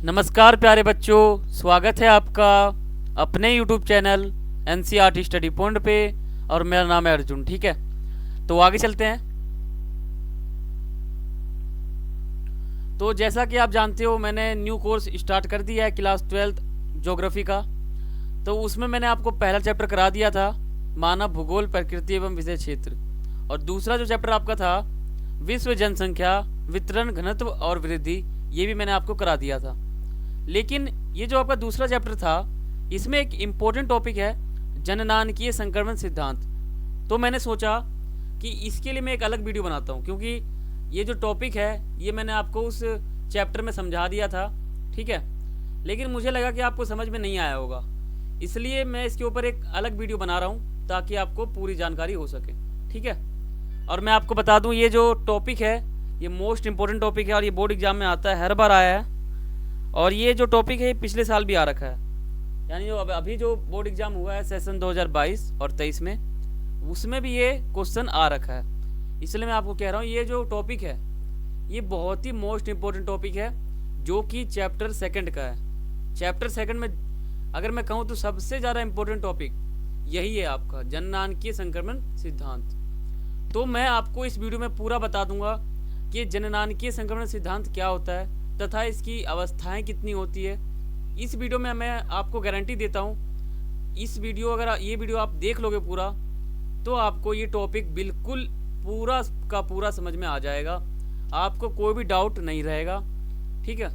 नमस्कार प्यारे बच्चों, स्वागत है आपका अपने YouTube channel NCERT study point पे। और मेरा नाम है अर्जुन। ठीक है, तो आगे चलते हैं। तो जैसा कि आप जानते हो, मैंने न्यू कोर्स स्टार्ट कर दिया है क्लास 12th ज्योग्राफी का। तो उसमें मैंने आपको पहला चैप्टर करा दिया था, मानव भूगोल प्रकृति एवं विषय क्षेत्र। और दूसरा जो चैप्टर आपका था विश्व जनसंख्या वितरण घनत्व और वृद्धि, ये भी मैंने आपको करा दिया था। लेकिन ये जो आपका दूसरा चैप्टर था, इसमें एक इम्पोर्टेंट टॉपिक है जननांकीय संक्रमण सिद्धांत। तो मैंने सोचा कि इसके लिए मैं एक अलग वीडियो बनाता हूँ, क्योंकि ये जो टॉपिक है ये मैंने आपको उस चैप्टर में समझा दिया था। ठीक है, लेकिन मुझे लगा कि आपको समझ में नहीं आया होगा, इसलिए मैं इसके ऊपर एक अलग वीडियो बना रहा हूँ ताकि आपको पूरी जानकारी हो सके। ठीक है, और मैं आपको बता दूँ, ये जो टॉपिक है ये मोस्ट इम्पोर्टेंट टॉपिक है और ये बोर्ड एग्जाम में आता है, हर बार आया है। और ये जो टॉपिक है ये पिछले साल भी आ रखा है, यानी जो अभी जो बोर्ड एग्जाम हुआ है सेशन 2022 और 23 में, उसमें भी ये क्वेश्चन आ रखा है। इसलिए मैं आपको कह रहा हूँ ये जो टॉपिक है ये बहुत ही मोस्ट इम्पोर्टेंट टॉपिक है, जो कि चैप्टर सेकंड का है। चैप्टर सेकंड में अगर मैं कहूँ तो सबसे ज़्यादा इम्पोर्टेंट टॉपिक यही है आपका जननांकीय संक्रमण सिद्धांत। तो मैं आपको इस वीडियो में पूरा बता दूंगा कि जननांकीय संक्रमण सिद्धांत क्या होता है तथा इसकी अवस्थाएं कितनी होती है। इस वीडियो में मैं आपको गारंटी देता हूँ, इस वीडियो अगर ये वीडियो आप देख लोगे पूरा, तो आपको ये टॉपिक बिल्कुल पूरा का पूरा समझ में आ जाएगा, आपको कोई भी डाउट नहीं रहेगा। ठीक है,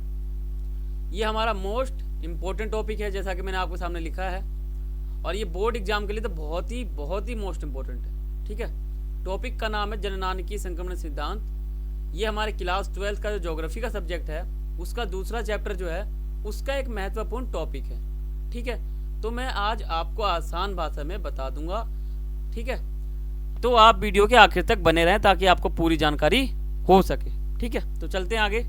ये हमारा मोस्ट इम्पोर्टेंट टॉपिक है, जैसा कि मैंने आपके सामने लिखा है, और ये बोर्ड एग्जाम के लिए तो बहुत ही मोस्ट इम्पोर्टेंट है। ठीक है, टॉपिक का नाम है जननांकीय संक्रमण सिद्धांत। ये हमारे क्लास 12th का जो ज्योग्राफी का सब्जेक्ट है उसका दूसरा चैप्टर जो है उसका एक महत्वपूर्ण टॉपिक है। ठीक है, तो मैं आज आपको आसान भाषा में बता दूंगा। ठीक है, तो आप वीडियो के आखिर तक बने रहें ताकि आपको पूरी जानकारी हो सके। ठीक है, तो चलते हैं आगे।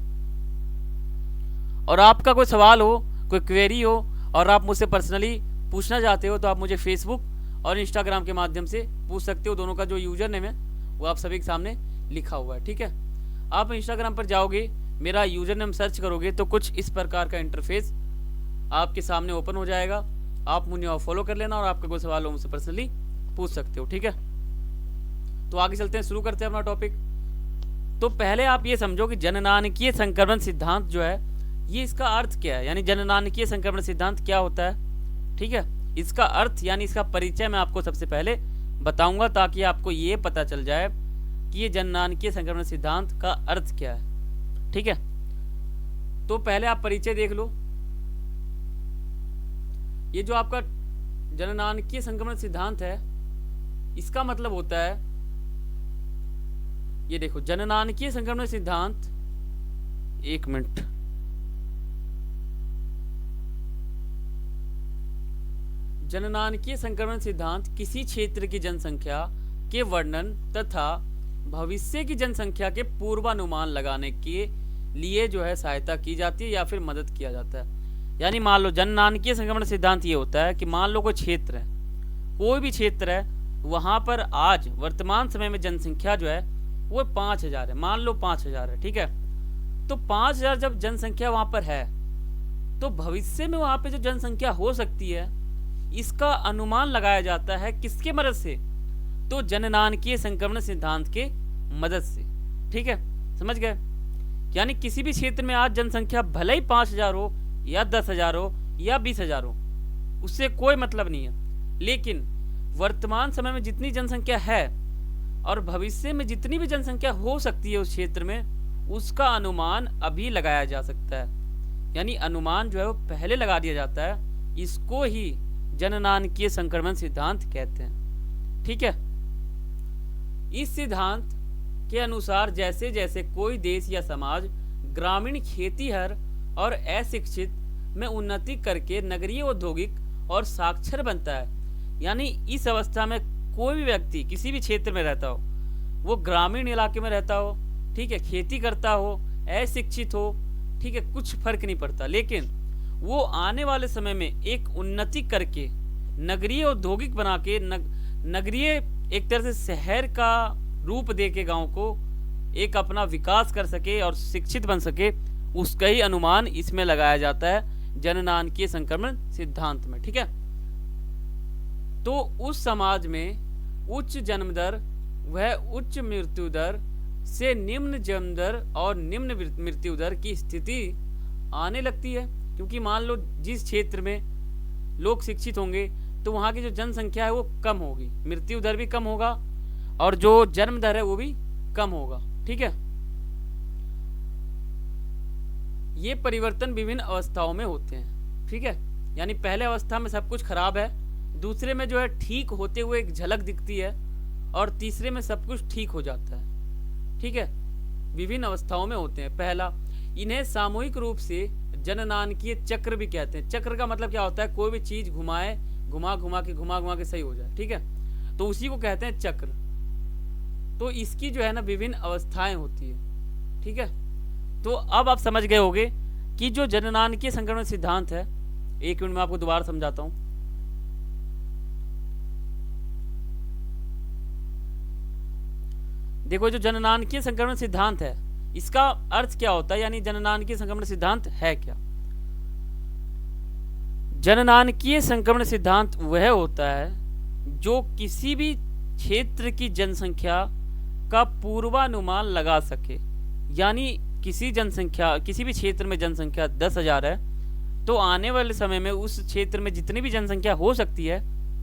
और आपका कोई सवाल हो, कोई क्वेरी हो और आप मुझसे पर्सनली पूछना चाहते हो, तो आप मुझे फेसबुक और इंस्टाग्राम के माध्यम से पूछ सकते हो। दोनों का जो यूजर नेम है वो आप सभी के सामने लिखा हुआ है। ठीक है, आप इंस्टाग्राम पर जाओगे, मेरा यूजर नेम सर्च करोगे तो कुछ इस प्रकार का इंटरफेस आपके सामने ओपन हो जाएगा। आप मुझे फॉलो कर लेना और आपका कोई सवाल हो मुझसे पर्सनली पूछ सकते हो। ठीक है, तो आगे चलते हैं, शुरू करते हैं अपना टॉपिक। तो पहले आप ये समझो कि जननांकीय संक्रमण सिद्धांत जो है ये इसका अर्थ क्या है, यानी जननांकीय संक्रमण सिद्धांत क्या होता है। ठीक है, इसका अर्थ यानी इसका परिचय मैं आपको सबसे पहले बताऊंगा ताकि आपको ये पता चल जाए कि ये जननांकीय संक्रमण सिद्धांत का अर्थ क्या है। ठीक है, तो पहले आप परिचय देख लो। ये जो आपका जननांकीय संक्रमण सिद्धांत है इसका मतलब होता है, ये देखो जननांकीय संक्रमण सिद्धांत, एक मिनट, जननांकीय संक्रमण सिद्धांत किसी क्षेत्र की जनसंख्या के वर्णन तथा भविष्य की जनसंख्या के पूर्वानुमान लगाने के लिए जो है सहायता की जाती है या फिर मदद किया जाता है। यानी मान लो जननांकीय संक्रमण सिद्धांत ये होता है कि मान लो कोई क्षेत्र है, कोई भी क्षेत्र है, वहां पर आज वर्तमान समय में जनसंख्या जो है वो 5000 है, मान लो 5000 है। ठीक है, तो 5000 जब जनसंख्या वहां पर है तो भविष्य में वहां पे जो जनसंख्या हो सकती है इसका अनुमान लगाया जाता है किसके मदद से, तो जननांकीय संक्रमण सिद्धांत के मदद से। ठीक है, समझ गए। यानी किसी भी क्षेत्र में आज जनसंख्या भले ही 5000 हो या 10,000 हो या 20,000 हो, उससे कोई मतलब नहीं है, लेकिन वर्तमान समय में जितनी जनसंख्या है और भविष्य में जितनी भी जनसंख्या हो सकती है उस क्षेत्र में, उसका अनुमान अभी लगाया जा सकता है। यानी अनुमान जो है वो पहले लगा दिया जाता है, इसको ही जननांकीय संक्रमण सिद्धांत कहते हैं। ठीक है, इस सिद्धांत के अनुसार जैसे जैसे कोई देश या समाज ग्रामीण खेतीहर और अशिक्षित में उन्नति करके नगरीय औद्योगिक और साक्षर बनता है, यानी इस अवस्था में कोई भी व्यक्ति किसी भी क्षेत्र में रहता हो, वो ग्रामीण इलाके में रहता हो, ठीक है, खेती करता हो, अशिक्षित हो, ठीक है, कुछ फर्क नहीं पड़ता, लेकिन वो आने वाले समय में एक उन्नति करके नगरीय औद्योगिक बना के नगरीय एक तरह से शहर का रूप दे के गाँव को एक अपना विकास कर सके और शिक्षित बन सके, उसका ही अनुमान इसमें लगाया जाता है जननांकीय संक्रमण सिद्धांत में। ठीक है, तो उस समाज में उच्च जन्म दर व उच्च मृत्यु दर से निम्न जन्म दर और निम्न मृत्यु दर की स्थिति आने लगती है, क्योंकि मान लो जिस क्षेत्र में लोग शिक्षित होंगे तो वहाँ की जो जनसंख्या है वो कम होगी, मृत्यु दर भी कम होगा और जो जन्म दर है वो भी कम होगा। ठीक है, ये परिवर्तन विभिन्न अवस्थाओं में होते हैं। ठीक है, यानी पहले अवस्था में सब कुछ खराब है, दूसरे में जो है ठीक होते हुए एक झलक दिखती है और तीसरे में सब कुछ ठीक हो जाता है। ठीक है, विभिन्न अवस्थाओं में होते हैं। पहला, इन्हें सामूहिक रूप से जननांकीय चक्र भी कहते हैं। चक्र का मतलब क्या होता है, कोई भी चीज घुमा घुमा के सही हो जाए। ठीक है, तो उसी को कहते हैं चक्र। तो इसकी जो है ना विभिन्न अवस्थाएं होती है। ठीक है, तो अब आप समझ गए होंगे कि जो जननांकीय संक्रमण सिद्धांत है, एक मिनट में आपको दोबारा समझाता हूं। देखो, जो जननांकीय संक्रमण सिद्धांत है इसका अर्थ क्या होता है, यानी जननांकीय संक्रमण सिद्धांत है क्या। जननांकीय संक्रमण सिद्धांत वह होता है जो किसी भी क्षेत्र की जनसंख्या का पूर्वानुमान लगा सके। यानी किसी भी क्षेत्र में जनसंख्या 10,000 है तो आने वाले समय में उस क्षेत्र में जितनी भी जनसंख्या हो सकती है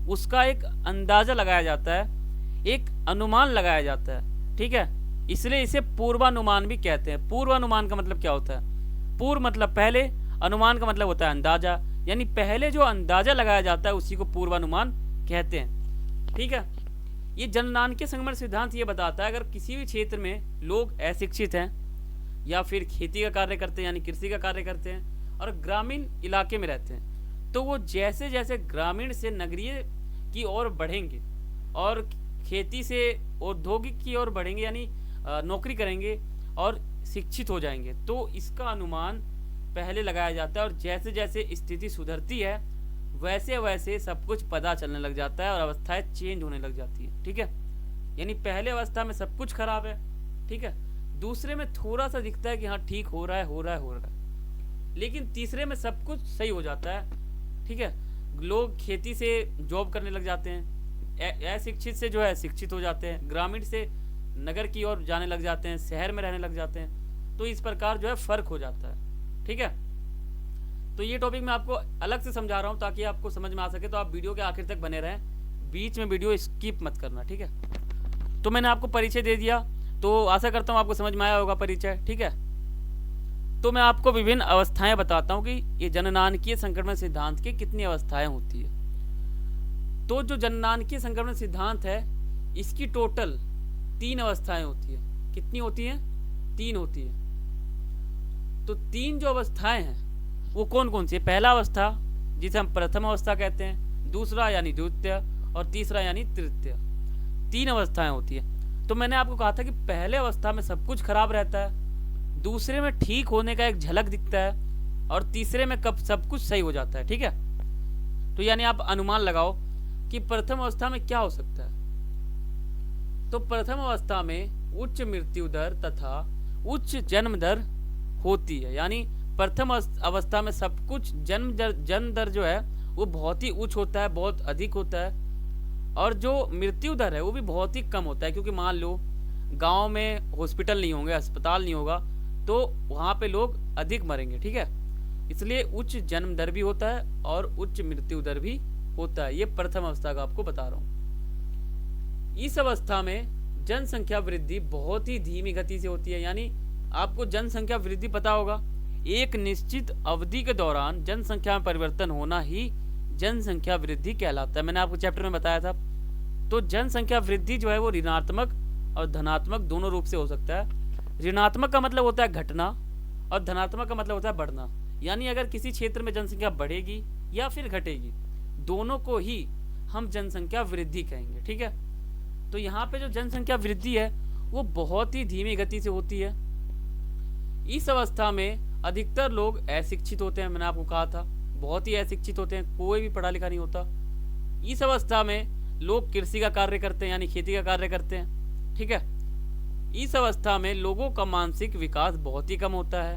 उसका एक अंदाजा लगाया जाता है, एक अनुमान लगाया जाता है। ठीक है, इसलिए इसे पूर्वानुमान भी कहते हैं। पूर्वानुमान का मतलब क्या होता है, पूर्व मतलब पहले, अनुमान का मतलब होता है अंदाजा, यानी पहले जो अंदाजा लगाया जाता है उसी को पूर्वानुमान कहते हैं। ठीक है, ये जननांकीय संक्रमण सिद्धांत ये बताता है अगर किसी भी क्षेत्र में लोग अशिक्षित हैं या फिर खेती का कार्य करते हैं यानी कृषि का कार्य करते हैं और ग्रामीण इलाके में रहते हैं, तो वो जैसे जैसे ग्रामीण से नगरीय की ओर बढ़ेंगे और खेती से औद्योगिक की ओर बढ़ेंगे यानी नौकरी करेंगे और शिक्षित हो जाएंगे, तो इसका अनुमान पहले लगाया जाता है और जैसे जैसे स्थिति सुधरती है वैसे वैसे सब कुछ पता चलने लग जाता है और अवस्थाएं चेंज होने लग जाती है। ठीक है, यानी पहले अवस्था में सब कुछ खराब है। ठीक है, दूसरे में थोड़ा सा दिखता है कि हाँ ठीक हो रहा है, लेकिन तीसरे में सब कुछ सही हो जाता है। ठीक है, लोग खेती से जॉब करने लग जाते हैं, अशिक्षित से जो है शिक्षित हो जाते हैं, ग्रामीण से नगर की ओर जाने लग जाते हैं, शहर में रहने लग जाते हैं, तो इस प्रकार जो है फर्क हो जाता है। ठीक है, तो ये टॉपिक मैं आपको अलग से समझा रहा हूँ ताकि आपको समझ में आ सके, तो आप वीडियो के आखिर तक बने रहें, बीच में वीडियो स्किप मत करना। ठीक है, तो मैंने आपको परिचय दे दिया, तो आशा करता हूँ आपको समझ में आया होगा परिचय। ठीक है, तो मैं आपको विभिन्न अवस्थाएं बताता हूँ कि ये जननांकीय संक्रमण सिद्धांत की कितनी अवस्थाएं होती है। तो जो जननांकीय संक्रमण सिद्धांत है इसकी टोटल 3 अवस्थाएं होती है। कितनी होती हैं? 3 होती है। तो 3 जो अवस्थाएं हैं वो कौन कौन सी है? पहला अवस्था जिसे हम प्रथम अवस्था कहते हैं, दूसरा यानी द्वितीय और तीसरा यानी तृतीय। 3 अवस्थाएं होती है। तो मैंने आपको कहा था कि पहले अवस्था में सब कुछ खराब रहता है, दूसरे में ठीक होने का एक झलक दिखता है और तीसरे में कब सब कुछ सही हो जाता है। ठीक है, तो यानी आप अनुमान लगाओ कि प्रथम अवस्था में क्या हो सकता है। तो प्रथम अवस्था में उच्च मृत्यु दर तथा उच्च जन्म दर होती है। यानी प्रथम अवस्था में सब कुछ जन्म दर जो है वो बहुत ही उच्च होता है, बहुत अधिक होता है, और जो मृत्यु दर है वो भी बहुत ही कम होता है, क्योंकि मान लो गांव में हॉस्पिटल नहीं होंगे, अस्पताल नहीं होगा, तो वहाँ पे लोग अधिक मरेंगे। ठीक है, इसलिए उच्च जन्म दर भी होता है और उच्च मृत्यु दर भी होता है। ये प्रथम अवस्था का आपको बता रहा हूँ। इस अवस्था में जनसंख्या वृद्धि बहुत ही धीमी गति से होती है। यानी आपको जनसंख्या वृद्धि पता होगा, एक निश्चित अवधि के दौरान जनसंख्या में परिवर्तन होना ही जनसंख्या वृद्धि कहलाता है। मैंने आपको चैप्टर में बताया था। तो जनसंख्या वृद्धि जो है वो ऋणात्मक और धनात्मक दोनों रूप से हो सकता है। ऋणात्मक का मतलब होता है घटना और धनात्मक का मतलब होता है बढ़ना। यानी अगर किसी क्षेत्र में जनसंख्या बढ़ेगी या फिर घटेगी, दोनों को ही हम जनसंख्या वृद्धि कहेंगे। ठीक है, तो यहाँ पे जो जनसंख्या वृद्धि है वो बहुत ही धीमी गति से होती है। इस अवस्था में अधिकतर लोग अशिक्षित होते हैं। मैंने आपको कहा था बहुत ही अशिक्षित होते हैं, कोई भी पढ़ा लिखा नहीं होता। इस अवस्था में लोग कृषि का कार्य करते हैं यानी खेती का कार्य करते हैं। ठीक है, इस अवस्था में लोगों का मानसिक विकास बहुत ही कम होता है।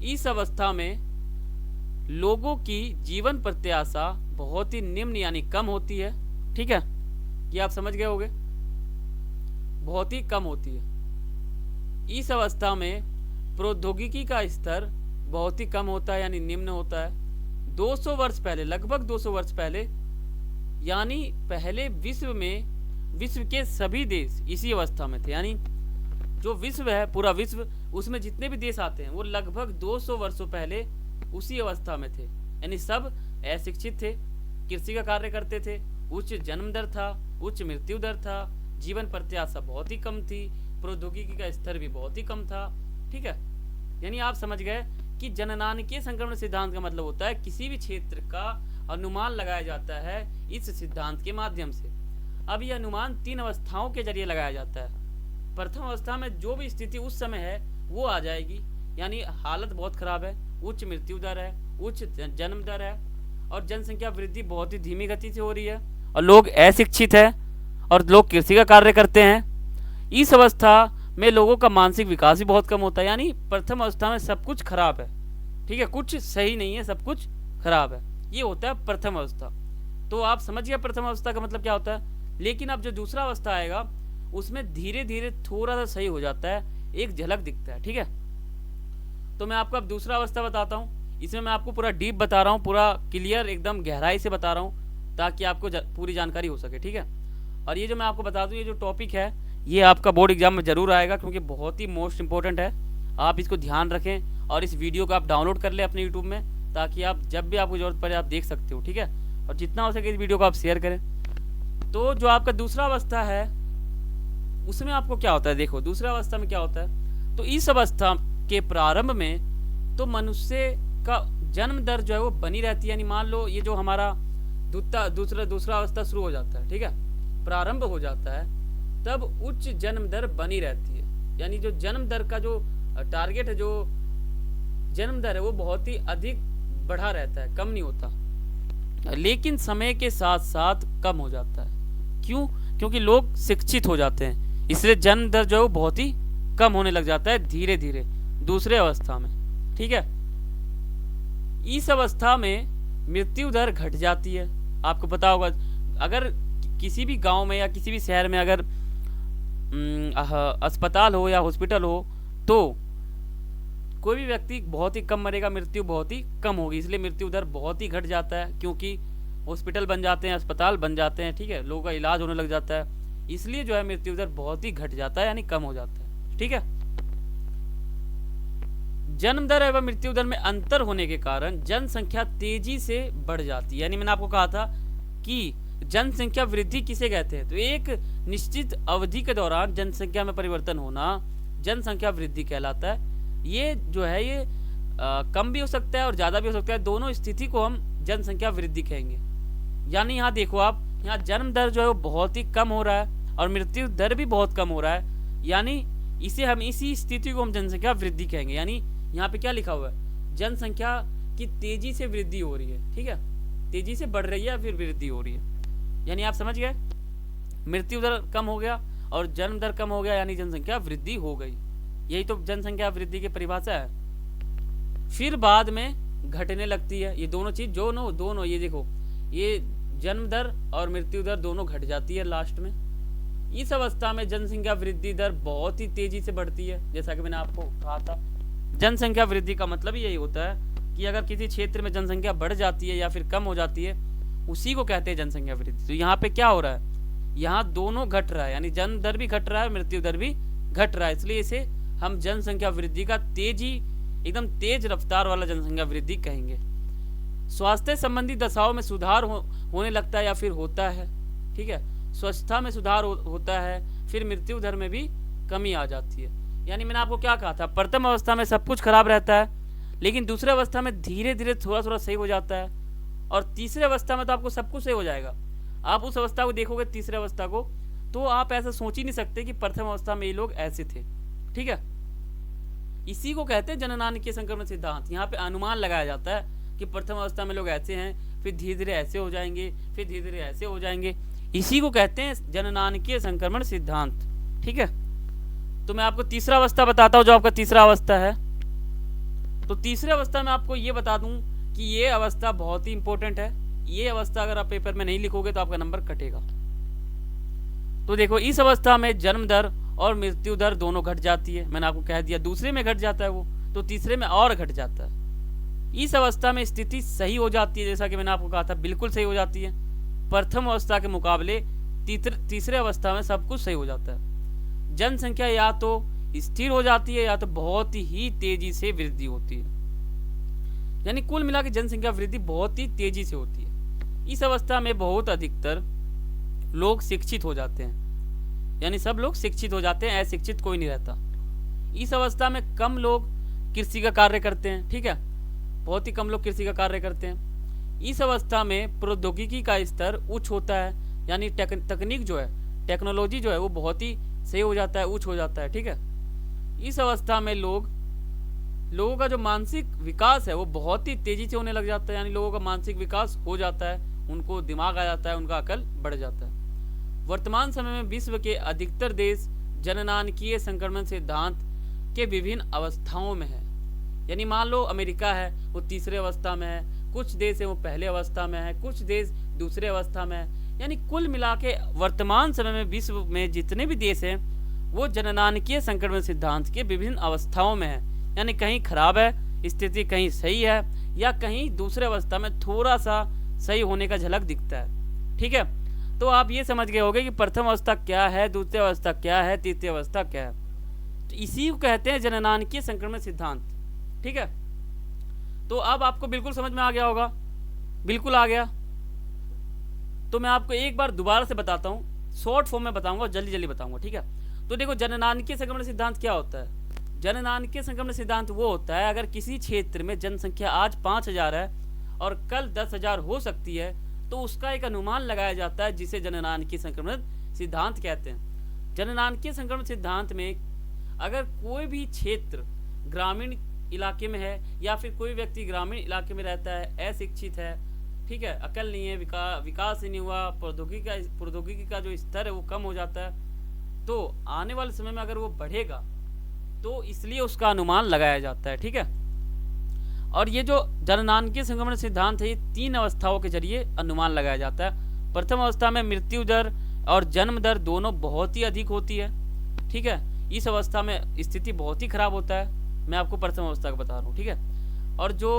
इस अवस्था में लोगों की जीवन प्रत्याशा बहुत ही निम्न यानी कम होती है। ठीक है, ये आप समझ गए होंगे, बहुत ही कम होती है। इस अवस्था में प्रौद्योगिकी का स्तर बहुत ही कम होता है यानी निम्न होता है। 200 वर्ष पहले, लगभग 200 वर्ष पहले, यानी पहले विश्व के सभी देश इसी अवस्था में थे। यानी जो विश्व है, पूरा विश्व, उसमें जितने भी देश आते हैं वो लगभग 200 वर्षों पहले उसी अवस्था में थे। यानी सब अशिक्षित थे, कृषि का कार्य करते थे, उच्च जन्म दर था, उच्च मृत्यु दर था, जीवन प्रत्याशा बहुत ही कम थी, प्रौद्योगिकी का स्तर भी बहुत ही कम था। ठीक है, यानी आप समझ गए कि जननांकीय संक्रमण सिद्धांत का मतलब होता है किसी भी क्षेत्र का अनुमान लगाया जाता है इस सिद्धांत के माध्यम से। अब यह अनुमान 3 अवस्थाओं के जरिए लगाया जाता है। प्रथम अवस्था में जो भी स्थिति उस समय है वो आ जाएगी, यानी हालत बहुत खराब है, उच्च मृत्यु दर है, उच्च जन्म दर है और जनसंख्या वृद्धि बहुत ही धीमी गति से हो रही है और लोग अशिक्षित है और लोग कृषि का कार्य करते हैं। इस अवस्था में लोगों का मानसिक विकास भी बहुत कम होता है। यानी प्रथम अवस्था में सब कुछ खराब है। ठीक है, कुछ सही नहीं है, सब कुछ खराब है, ये होता है प्रथम अवस्था। तो आप समझ गए प्रथम अवस्था का मतलब क्या होता है। लेकिन अब जो दूसरा अवस्था आएगा उसमें धीरे धीरे थोड़ा सा सही हो जाता है, एक झलक दिखता है। ठीक है, तो मैं आपको अब दूसरा अवस्था बताता हूँ। इसमें मैं आपको पूरा डीप बता रहा हूँ, पूरा क्लियर एकदम गहराई से बता रहा हूँ ताकि आपको पूरी जानकारी हो सके। ठीक है, और ये जो मैं आपको बता दूँ, ये जो टॉपिक है ये आपका बोर्ड एग्जाम में जरूर आएगा क्योंकि बहुत ही मोस्ट इंपॉर्टेंट है। आप इसको ध्यान रखें और इस वीडियो को आप डाउनलोड कर लें अपने यूट्यूब में ताकि आप जब भी आपको जरूरत पड़े आप देख सकते हो। ठीक है, और जितना हो सके इस वीडियो को आप शेयर करें। तो जो आपका दूसरा अवस्था है उसमें आपको क्या होता है, देखो दूसरा अवस्था में क्या होता है। तो इस अवस्था के प्रारंभ में तो मनुष्य का जन्म दर जो है वो बनी रहती है। यानी मान लो ये जो हमारा दूसरा अवस्था शुरू हो जाता है, ठीक है, प्रारंभ हो जाता है, तब उच्च जन्म दर बनी रहती है। यानी जो जन्म दर का जो टारगेट है, जो जन्म दर है वो बहुत ही अधिक बढ़ा रहता है, कम नहीं होता। लेकिन समय के साथ साथ कम हो जाता है। क्यों? क्योंकि लोग शिक्षित हो जाते हैं, इसलिए जन्म दर जो है वो बहुत ही कम होने लग जाता है धीरे धीरे दूसरे अवस्था में। ठीक है, इस अवस्था में मृत्यु दर घट जाती है। आपको पता होगा अगर किसी भी गांव में या किसी भी शहर में अगर अस्पताल हो या हॉस्पिटल हो तो कोई भी व्यक्ति बहुत ही कम मरेगा, मृत्यु बहुत ही कम होगी, इसलिए मृत्यु दर बहुत ही घट जाता है क्योंकि हॉस्पिटल बन जाते हैं, अस्पताल बन जाते हैं। ठीक है, लोगों का इलाज होने लग जाता है, इसलिए जो है मृत्यु दर बहुत ही घट जाता है यानी कम हो जाता है। ठीक है, जन्म दर एवं मृत्यु दर में अंतर होने के कारण जनसंख्या तेजी से बढ़ जाती है। यानी मैंने आपको कहा था कि जनसंख्या वृद्धि किसे कहते हैं, तो एक निश्चित अवधि के दौरान जनसंख्या में परिवर्तन होना जनसंख्या वृद्धि कहलाता है। ये जो है ये कम भी हो सकता है और ज्यादा भी हो सकता है, दोनों स्थिति को हम जनसंख्या वृद्धि कहेंगे। यानी यहाँ देखो आप, यहाँ जन्म दर जो है वो बहुत ही कम हो रहा है और मृत्यु दर भी बहुत कम हो रहा है, यानी इसी स्थिति को हम जनसंख्या वृद्धि कहेंगे। यानी यहाँ पे क्या लिखा हुआ है, जनसंख्या की तेजी से वृद्धि हो रही है। ठीक है, तेजी से बढ़ रही है फिर वृद्धि हो रही है, यानी आप समझ गए, मृत्यु दर कम हो गया और जन्म दर कम हो गया यानी जनसंख्या वृद्धि हो गई। यही तो जनसंख्या वृद्धि की परिभाषा है। फिर बाद में घटने लगती है, ये दोनों चीज दोनों ये देखो, ये जन्म दर और मृत्यु दर दोनों घट जाती है लास्ट में। इस अवस्था में जनसंख्या वृद्धि दर बहुत ही तेजी से बढ़ती है। जैसा कि मैंने आपको कहा था, जनसंख्या वृद्धि का मतलब यही होता है कि अगर किसी क्षेत्र में जनसंख्या बढ़ जाती है या फिर कम हो जाती है, उसी को कहते हैं जनसंख्या वृद्धि। तो यहाँ पे क्या हो रहा है, यहाँ दोनों घट रहा है, यानी जन्म दर भी घट रहा है, मृत्यु दर भी घट रहा है, इसलिए इसे हम जनसंख्या वृद्धि का एकदम तेज रफ्तार वाला जनसंख्या वृद्धि कहेंगे। स्वास्थ्य संबंधी दशाओं में सुधार होने लगता है या फिर होता है। ठीक है, स्वच्छता में सुधार होता है, फिर मृत्यु दर में भी कमी आ जाती है। यानी मैंने आपको क्या कहा था, प्रथम अवस्था में सब कुछ खराब रहता है, लेकिन दूसरे अवस्था में धीरे धीरे थोड़ा थोड़ा सही हो जाता है, और तीसरे अवस्था में तो आपको सब कुछ सही हो जाएगा। आप उस अवस्था को देखोगे, तीसरे अवस्था को, तो आप ऐसा सोच ही नहीं सकते कि प्रथम अवस्था में ये लोग ऐसे थे। ठीक है, इसी को कहते हैं जननांकीय संक्रमण सिद्धांत। यहाँ पे अनुमान लगाया जाता है कि प्रथम अवस्था में लोग ऐसे हैं, फिर धीरे धीरे ऐसे हो जाएंगे, फिर धीरे धीरे ऐसे हो जाएंगे, इसी को कहते हैं जननांकीय संक्रमण सिद्धांत। ठीक है, तो मैं आपको तीसरा अवस्था बताता हूँ। जो आपका तीसरा अवस्था है तो तीसरे अवस्था में आपको ये बता दूं कि ये अवस्था बहुत ही इंपॉर्टेंट है। ये अवस्था अगर आप पेपर में नहीं लिखोगे तो आपका नंबर कटेगा। तो देखो, इस अवस्था में जन्म दर और मृत्यु दर दोनों घट जाती है। मैंने आपको कह दिया, दूसरे में घट जाता है वो, तो तीसरे में और घट जाता है। इस अवस्था में स्थिति सही हो जाती है, जैसा कि मैंने आपको कहा था, बिल्कुल सही हो जाती है। प्रथम अवस्था के मुकाबले तीसरे अवस्था में सब कुछ सही हो जाता है। जनसंख्या या तो स्थिर हो जाती है या तो बहुत ही तेजी से वृद्धि होती है। यानी कुल मिला के जनसंख्या वृद्धि बहुत ही तेजी से होती है। इस अवस्था में बहुत अधिकतर लोग शिक्षित हो जाते हैं, यानी सब लोग शिक्षित हो जाते हैं, अशिक्षित कोई नहीं रहता। इस अवस्था में कम लोग कृषि का कार्य करते हैं, ठीक है, बहुत ही कम लोग कृषि का कार्य करते हैं। इस अवस्था में प्रौद्योगिकी का स्तर उच्च होता है, यानी तकनीक जो है, टेक्नोलॉजी जो है वो बहुत ही सही हो जाता है, उच्च हो जाता है, ठीक है। इस अवस्था में लोगों का जो मानसिक विकास है वो बहुत ही तेजी से होने लग जाता है, यानी लोगों का मानसिक विकास हो जाता है, उनको दिमाग आ जाता है, उनका अकल बढ़ जाता है। वर्तमान समय में विश्व के अधिकतर देश जननांकीय संक्रमण सिद्धांत के विभिन्न अवस्थाओं में है। यानी मान लो अमेरिका है, वो तीसरे अवस्था में है, कुछ देश है वो पहले अवस्था में है, कुछ देश दूसरे अवस्था में है। यानी कुल मिला के वर्तमान समय में विश्व में जितने भी देश हैं वो जननांकीय संक्रमण सिद्धांत के विभिन्न अवस्थाओं में है। यानी कहीं खराब है स्थिति, कहीं सही है, या कहीं दूसरे अवस्था में थोड़ा सा सही होने का झलक दिखता है, ठीक है। तो आप ये समझ गए होंगे कि प्रथम अवस्था क्या है, द्वितीय अवस्था क्या है, तृतीय अवस्था क्या है। तो इसी को कहते हैं जननांकीय संक्रमण सिद्धांत, ठीक है। तो अब आपको बिल्कुल समझ में आ गया होगा, बिल्कुल आ गया। तो मैं आपको एक बार दोबारा से बताता हूँ, शॉर्ट फॉर्म में बताऊंगा, जल्दी जल्दी बताऊंगा, ठीक है। तो देखो, जननांकीय संक्रमण सिद्धांत क्या होता है। जननांकीय संक्रमण सिद्धांत वो होता है, अगर किसी क्षेत्र में जनसंख्या आज 5000 है और कल 10,000 हो सकती है, तो उसका एक अनुमान लगाया जाता है, जिसे जननांकीय संक्रमण सिद्धांत कहते हैं। जननांकीय संक्रमण सिद्धांत में अगर कोई भी क्षेत्र ग्रामीण इलाके में है, या फिर कोई व्यक्ति ग्रामीण इलाके में रहता है, अशिक्षित है, ठीक है, अकल नहीं है, विकास ही नहीं हुआ, प्रौद्योगिकी का जो स्तर है वो कम हो जाता है, तो आने वाले समय में अगर वो बढ़ेगा तो इसलिए उसका अनुमान लगाया जाता है, ठीक है। और ये जो जननांकीय संक्रमण सिद्धांत है, ये 3 अवस्थाओं के जरिए अनुमान लगाया जाता है। प्रथम अवस्था में मृत्यु दर और जन्म दर दोनों बहुत ही अधिक होती है, ठीक है। इस अवस्था में स्थिति बहुत ही खराब होता है, मैं आपको प्रथम अवस्था का बता रहा हूँ, ठीक है। और जो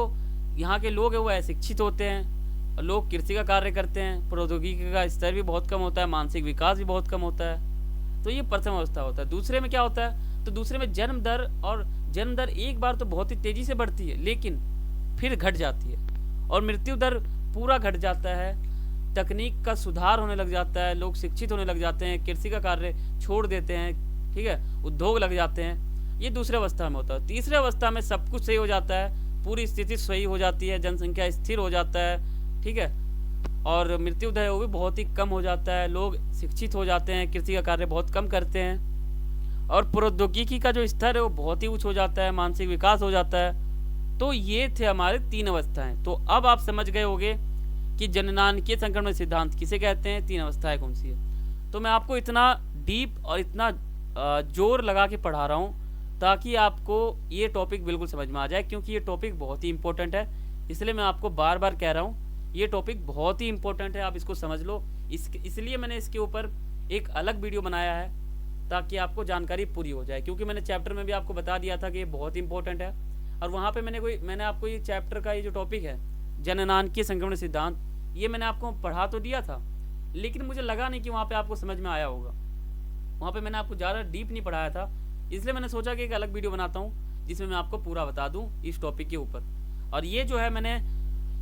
यहाँ के लोग हैं वो अशिक्षित होते हैं, लोग कृषि का कार्य करते हैं, प्रौद्योगिकी का स्तर भी बहुत कम होता है, मानसिक विकास भी बहुत कम होता है। तो ये प्रथम अवस्था होता है। दूसरे में क्या होता है, तो दूसरे में जन्म दर एक बार तो बहुत ही तेजी से बढ़ती है, लेकिन फिर घट जाती है, और मृत्यु दर पूरा घट जाता है। तकनीक का सुधार होने लग जाता है, लोग शिक्षित होने लग जाते हैं, कृषि का कार्य छोड़ देते हैं, ठीक है, उद्योग लग जाते हैं। ये दूसरे अवस्था में होता है। तीसरे अवस्था में सब कुछ सही हो जाता है, पूरी स्थिति सही हो जाती है, जनसंख्या स्थिर हो जाता है, ठीक है, और मृत्यु दर वो भी बहुत ही कम हो जाता है, लोग शिक्षित हो जाते हैं, कृषि का कार्य बहुत कम करते हैं, और प्रौद्योगिकी का जो स्तर है वो बहुत ही उच्च हो जाता है, मानसिक विकास हो जाता है। तो ये थे हमारे 3 अवस्थाएं। तो अब आप समझ गए होंगे कि जननांकीय संक्रमण सिद्धांत किसे कहते हैं, 3 अवस्थाएं कौन सी है। तो मैं आपको इतना डीप और इतना जोर लगा के पढ़ा रहा हूँ ताकि आपको ये टॉपिक बिल्कुल समझ में आ जाए, क्योंकि ये टॉपिक बहुत ही इंपॉर्टेंट है। इसलिए मैं आपको बार बार कह रहा हूँ, ये टॉपिक बहुत ही इंपॉर्टेंट है, आप इसको समझ लो। इसलिए मैंने इसके ऊपर एक अलग वीडियो बनाया है ताकि आपको जानकारी पूरी हो जाए, क्योंकि मैंने चैप्टर में भी आपको बता दिया था कि ये बहुत इंपॉर्टेंट है। और वहाँ पे मैंने आपको ये चैप्टर का ये जो टॉपिक है जननांकीय संक्रमण सिद्धांत, ये मैंने आपको पढ़ा तो दिया था, लेकिन मुझे लगा नहीं कि वहाँ पे आपको समझ में आया होगा। वहाँ पे मैंने आपको ज़्यादा डीप नहीं पढ़ाया था, इसलिए मैंने सोचा कि एक अलग वीडियो बनाता हूँ जिसमें मैं आपको पूरा बता दूँ इस टॉपिक के ऊपर। और ये जो है मैंने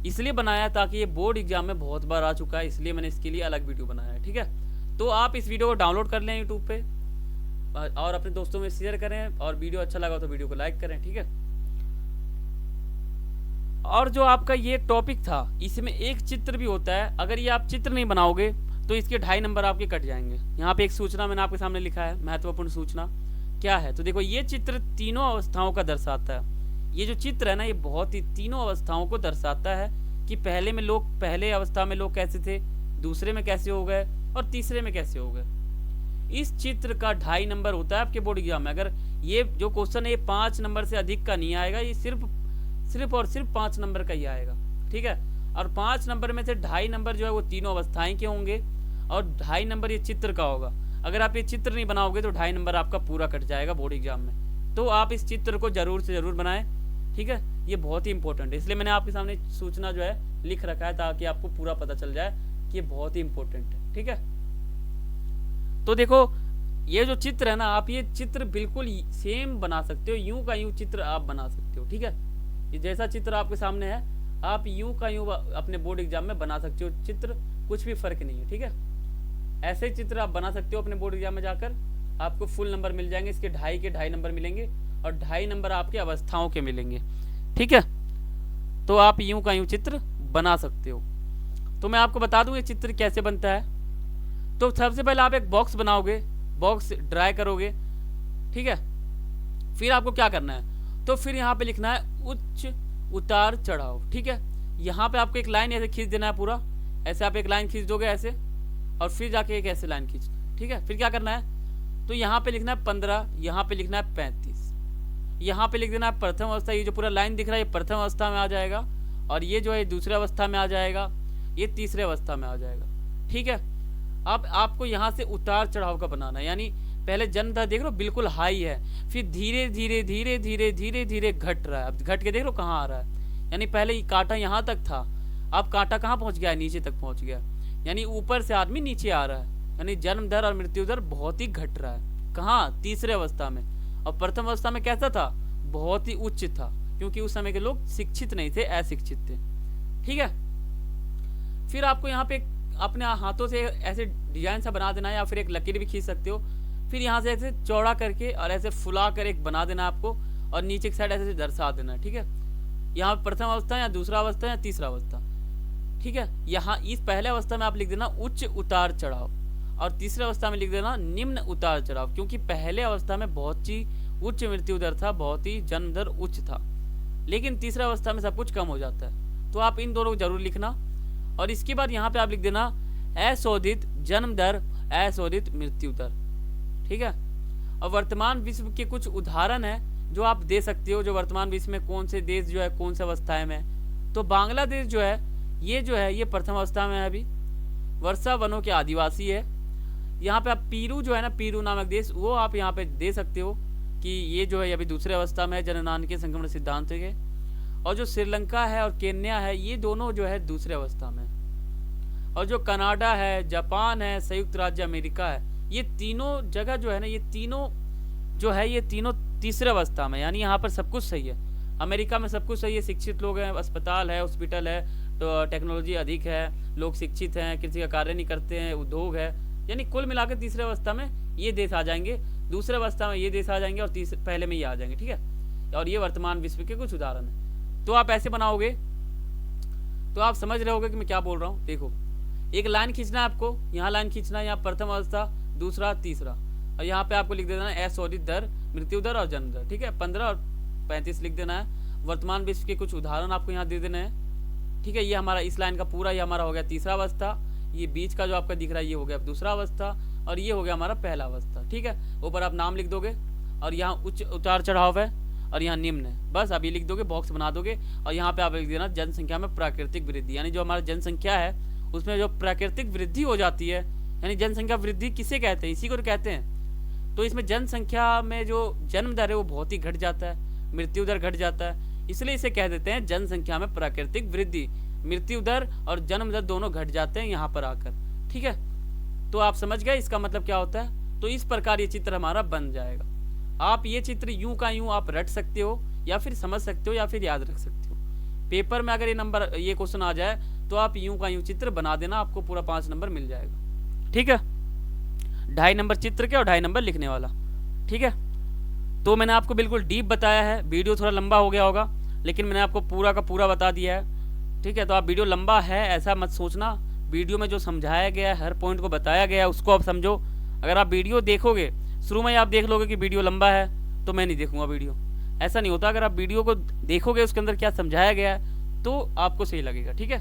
इसलिए बनाया ताकि ये बोर्ड एग्जाम में बहुत बार आ चुका है, इसलिए मैंने इसके लिए अलग वीडियो बनाया है, ठीक है। तो आप इस वीडियो को डाउनलोड कर लें यूट्यूब पे और अपने दोस्तों में शेयर करें, और वीडियो अच्छा लगा तो वीडियो को लाइक करें, ठीक है। और जो आपका ये टॉपिक था, इसमें एक चित्र भी होता है, अगर ये आप चित्र नहीं बनाओगे तो इसके 2.5 नंबर आपके कट जाएंगे। यहाँ पे एक सूचना मैंने आपके सामने लिखा है, महत्वपूर्ण सूचना क्या है। तो देखो, ये चित्र तीनों अवस्थाओं का दर्शाता है। ये जो चित्र है ना, ये बहुत ही तीनों अवस्थाओं को दर्शाता है कि पहले अवस्था में लोग कैसे थे, दूसरे में कैसे हो गए, और तीसरे में कैसे हो गए। इस चित्र का 2.5 नंबर होता है आपके बोर्ड एग्जाम में। अगर ये जो क्वेश्चन है 5 नंबर से अधिक का नहीं आएगा, ये सिर्फ सिर्फ और सिर्फ 5 नंबर का ही आएगा, ठीक है। और 5 नंबर में से 2.5 नंबर जो है वो तीनों अवस्थाएं के होंगे और 2.5 नंबर ये चित्र का होगा। अगर आप ये चित्र नहीं बनाओगे तो 2.5 नंबर आपका पूरा कट जाएगा बोर्ड एग्जाम में। तो आप इस चित्र को जरूर से जरूर बनाएं, ठीक है। ये बहुत ही इंपॉर्टेंट है, इसलिए मैंने आपके सामने सूचना जो है लिख रखा है ताकि आपको पूरा पता चल जाए कि ये बहुत ही इंपॉर्टेंट है, ठीक है। तो देखो ये जो चित्र है ना, आप ये चित्र बिल्कुल सेम बना सकते हो, यूं का यूं चित्र आप बना सकते हो, ठीक है। ये जैसा चित्र आपके सामने है आप यूं का यूं अपने बोर्ड एग्जाम में बना सकते हो चित्र, कुछ भी फर्क नहीं है, ठीक है। ऐसे चित्र आप बना सकते हो अपने बोर्ड एग्जाम में जाकर, आपको फुल नंबर मिल जाएंगे, इसके 2.5 नंबर मिलेंगे और 2.5 नंबर आपके अवस्थाओं के मिलेंगे, ठीक है। तो आप यूं का यूं चित्र बना सकते हो। तो मैं आपको बता दूं ये चित्र कैसे बनता है। तो सबसे पहले आप एक बॉक्स बनाओगे, बॉक्स ड्राई करोगे, ठीक है। फिर आपको क्या करना है, तो फिर यहाँ पे लिखना है उच्च उतार चढ़ाव, ठीक है। यहाँ पे आपको एक लाइन ऐसे खींच देना है, पूरा ऐसे आप एक लाइन खींच दोगे ऐसे, और फिर जाके एक ऐसे लाइन खींच, ठीक है। फिर क्या करना है, तो यहाँ पे लिखना है 15, यहाँ पे लिखना है 35, यहाँ पे लिख देना है प्रथम अवस्था। ये जो पूरा लाइन दिख रहा है ये प्रथम अवस्था में आ जाएगा, और ये जो है दूसरी अवस्था में आ जाएगा, ये तीसरे अवस्था में आ जाएगा, ठीक है। अब आपको यहाँ से उतार चढ़ाव का बनाना है, यानी पहले जन्म दर देख लो बिल्कुल हाई है, फिर धीरे धीरे धीरे धीरे धीरे धीरे घट रहा है। अब घट के देख लो कहाँ आ रहा है, यानी पहले कांटा यहाँ तक था, अब कांटा कहाँ पहुँच गया है, नीचे तक पहुँच गया, यानी ऊपर से आदमी नीचे आ रहा है, यानी जन्म दर और मृत्यु दर बहुत ही घट रहा है। कहाँ, तीसरे अवस्था में। और प्रथम अवस्था में कैसा था, बहुत ही उच्च था, क्योंकि उस समय के लोग शिक्षित नहीं थे, अशिक्षित थे, ठीक है। फिर आपको यहाँ पे अपने हाथों से ऐसे डिजाइन सा बना देना है, या फिर एक लकीर भी खींच सकते हो। फिर यहाँ से ऐसे चौड़ा करके और ऐसे फुला कर एक बना देना आपको, और नीचे की साइड ऐसे दर्शा देना है, ठीक है। यहाँ प्रथम अवस्था या दूसरा अवस्था या तीसरा अवस्था, ठीक है। यहाँ इस पहले अवस्था में आप लिख देना उच्च उतार चढ़ाव, और तीसरे अवस्था में लिख देना निम्न उतार चढ़ाव, क्योंकि पहले अवस्था में बहुत ही उच्च मृत्यु दर था, बहुत ही जन्म दर उच्च था, लेकिन तीसरा अवस्था में सब कुछ कम हो जाता है। तो आप इन दोनों को जरूर लिखना। और इसके बाद यहाँ पे आप लिख देना अशोधित जन्म दर, अशोधित मृत्यु दर, ठीक है। और वर्तमान विश्व के कुछ उदाहरण है जो आप दे सकते हो, जो वर्तमान विश्व में कौन से देश जो है कौन सी अवस्थाएं में। तो बांग्लादेश जो है ये प्रथम अवस्था में है, अभी वर्षा वनों के आदिवासी है। यहाँ पे आप पीरू जो है ना, पीरू नामक देश, वो आप यहाँ पे दे सकते हो कि ये जो है अभी दूसरे अवस्था में है जननांगीय संक्रमण सिद्धांत के। और जो श्रीलंका है और केन्या है ये दोनों जो है दूसरे अवस्था में। और जो कनाडा है, जापान है, संयुक्त राज्य अमेरिका है, ये तीनों जगह जो है ना, ये तीनों जो है ये तीनों तीसरे अवस्था में, यानी यहाँ पर सब कुछ सही है। अमेरिका में सब कुछ सही है, शिक्षित लोग हैं, अस्पताल है, हॉस्पिटल है, तो टेक्नोलॉजी अधिक है, लोग शिक्षित हैं, किसी का कार्य नहीं करते हैं, उद्योग है, यानी कुल मिलाकर तीसरे अवस्था में ये देश आ जाएंगे, दूसरे अवस्था में ये देश आ जाएंगे, और पहले में ये आ जाएंगे, ठीक है। और ये वर्तमान विश्व के कुछ उदाहरण है। तो आप ऐसे बनाओगे तो आप समझ रहे होगे कि मैं क्या बोल रहा हूँ। देखो एक लाइन खींचना है आपको, यहाँ लाइन खींचना है, यहाँ प्रथम अवस्था, दूसरा, तीसरा, और यहाँ पे आपको लिख देना है अशोधित दर, मृत्यु दर और जन्म दर, ठीक है। 15 और 35 लिख देना है। वर्तमान विश्व के कुछ उदाहरण आपको यहाँ दे देने हैं, ठीक है। ये हमारा इस लाइन का पूरा ये हमारा हो गया तीसरा अवस्था, ये बीच का जो आपका दिख रहा है ये हो गया दूसरा अवस्था, और ये हो गया हमारा पहला अवस्था, ठीक है। ऊपर आप नाम लिख दोगे, और यहाँ उच्च उतार चढ़ाव है, और यहाँ निम्न है, बस आप ये लिख दोगे, बॉक्स बना दोगे। और यहाँ पे आप लिख देना जनसंख्या में प्राकृतिक वृद्धि, यानी जो हमारा जनसंख्या है उसमें जो प्राकृतिक वृद्धि हो जाती है, यानी जनसंख्या वृद्धि किसे कहते हैं, इसी को कहते हैं। तो इसमें जनसंख्या में जो जन्म दर है वो बहुत ही घट जाता है, मृत्यु दर घट जाता है, इसलिए इसे कह देते हैं जनसंख्या में प्राकृतिक वृद्धि। मृत्यु दर और जन्म दर दोनों घट जाते हैं यहाँ पर आकर, ठीक है। तो आप समझ गए इसका मतलब क्या होता है। तो इस प्रकार ये चित्र हमारा बन जाएगा। आप ये चित्र यूं का यूं आप रट सकते हो, या फिर समझ सकते हो, या फिर याद रख सकते हो। पेपर में अगर ये क्वेश्चन आ जाए तो आप यूं का यूं चित्र बना देना, आपको पूरा 5 नंबर मिल जाएगा, ठीक है। 2.5 नंबर चित्र के और 2.5 नंबर लिखने वाला, ठीक है। तो मैंने आपको बिल्कुल डीप बताया है, वीडियो थोड़ा लंबा हो गया होगा, लेकिन मैंने आपको पूरा का पूरा बता दिया है, ठीक है। तो आप वीडियो लंबा है ऐसा मत सोचना, वीडियो में जो समझाया गया है, हर पॉइंट को बताया गया है, उसको आप समझो। अगर आप वीडियो देखोगे, शुरू में आप देख लोगे कि वीडियो लंबा है तो मैं नहीं देखूंगा वीडियो, ऐसा नहीं होता। अगर आप वीडियो को देखोगे उसके अंदर क्या समझाया गया है तो आपको सही लगेगा, ठीक है।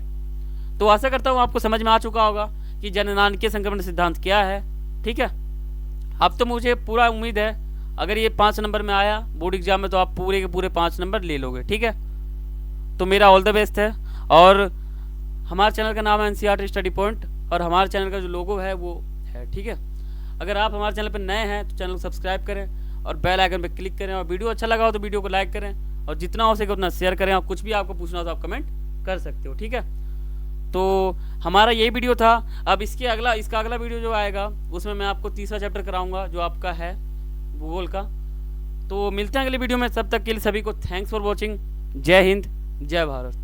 तो आशा करता हूँ आपको समझ में आ चुका होगा कि जननांगीय संक्रमण सिद्धांत क्या है, ठीक है। अब तो मुझे पूरा उम्मीद है अगर ये 5 नंबर में आया बोर्ड एग्जाम में तो आप पूरे के पूरे 5 नंबर ले लोगे, ठीक है। तो मेरा ऑल द बेस्ट है। और हमारे चैनल का नाम है NCERT स्टडी पॉइंट, और हमारे चैनल का जो लोगो है वो है, ठीक है। अगर आप हमारे चैनल पर नए हैं तो चैनल को सब्सक्राइब करें और बेल आइकन पर क्लिक करें, और वीडियो अच्छा लगा हो तो वीडियो को लाइक करें, और जितना हो सके उतना शेयर करें। और कुछ भी आपको पूछना हो तो आप कमेंट कर सकते हो, ठीक है। तो हमारा यही वीडियो था। अब इसका अगला वीडियो जो आएगा उसमें मैं आपको तीसरा चैप्टर कराऊंगा जो आपका है भूगोल का। तो मिलते हैं अगले वीडियो में, तब तक के लिए सभी को थैंक्स फॉर वॉचिंग। जय हिंद, जय भारत।